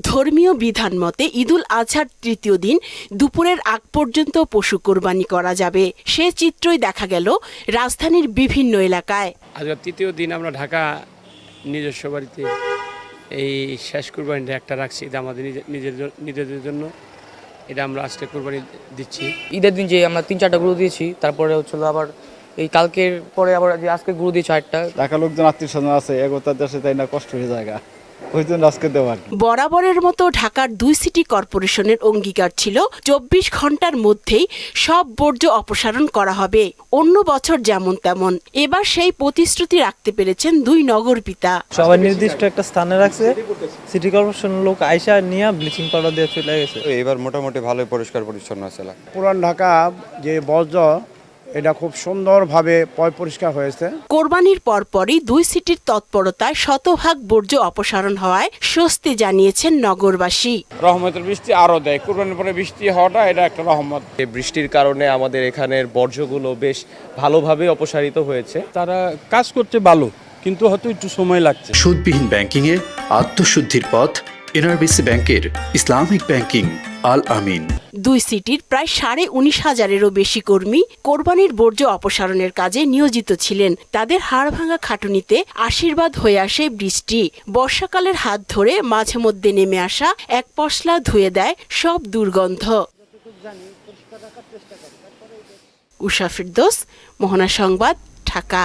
ধর্মীয় বিধান মতে ঈদুল আজহার তৃতীয় দিন দুপুরের আগ পর্যন্ত পশু কোরবানি করা যাবে। সে চিত্রই দেখা গেল রাজধানীর বিভিন্ন এলাকায়। আজ তৃতীয় দিন আমরা ঢাকা নিজস্ব বাড়িতে এই শেষ কোরবানিটা একটা রাখছি। এটা আমাদের নিজেদের জন্য, এটা আমরা আজকে কোরবানি দিচ্ছি। ঈদের দিন যে আমরা 3-4টা গরু দিয়েছি, তারপরে হচ্ছিল আবার এই কালকের পরে আবার যে আজকে গরু দিয়েছি 8টা। ঢাকা লোকজন আত্মীয় স্বজন আছে, এগোতার দেশে তাই না কষ্ট হয়ে যায়, ওই জন্য আজকে দেওয়ার। বরাবরের মতো ঢাকার 2 সিটি কর্পোরেশনের অঙ্গীকার ছিল 24 ঘন্টার মধ্যেই সব বর্জ্য অপসারণ করা হবে। অন্য বছর যেমন তেমন এবার সেই প্রতিশ্রুতি রাখতে পেরেছেন 2 নগরপিতা। সবাই নির্দিষ্ট একটা স্থানে রাখছে, সিটি কর্পোরেশনের লোক আইসা নিয়ে ব্লিচিং পাউডার দিয়ে চলে গেছে। এবার মোটামুটি ভালোই পরিষ্কার পরিচ্ছন্ন আছে। পুরান ঢাকা যে বর্জ্য, এটা খুব সুন্দরভাবে পরিষ্কার হয়েছে। কোরবানির পরপরই 2 সিটির তৎপরতায় শতভাগ বর্জ্য অপসারণ হওয়ায় স্বস্তি জানিয়েছেন নগরবাসী। রহমতের বৃষ্টি আরো দেয়, কোরবানির পরে বৃষ্টি হওয়াটা এটা একটা রহমত। এই বৃষ্টির কারণে আমাদের এখানের বর্জ্যগুলো বেশ ভালোভাবে অপসারিত হয়েছে। তারা কাজ করতে ভালো, কিন্তু হয়তো একটু সময় লাগছে। সুদবিহীন ব্যাংকিংয়ে আত্মশুদ্ধির পথ এনআরবিসি ব্যাংকের ইসলামিক ব্যাংকিং আল আমিন। 2 সিটির প্রায় 19,500-এরও বেশি কর্মী কোরবানির বর্জ্য অপসারণের কাজে নিয়োজিত ছিলেন। তাদের হাড়ভাঙা খাটুনিতে আশীর্বাদ হয়ে আসে বৃষ্টি। বর্ষাকালের হাত ধরে মাঝে মধ্যে নেমে আসা এক পশলা ধুয়ে দেয় সব দুর্গন্ধ। উষা ফিরদৌস, মোহনা সংবাদ, ঢাকা।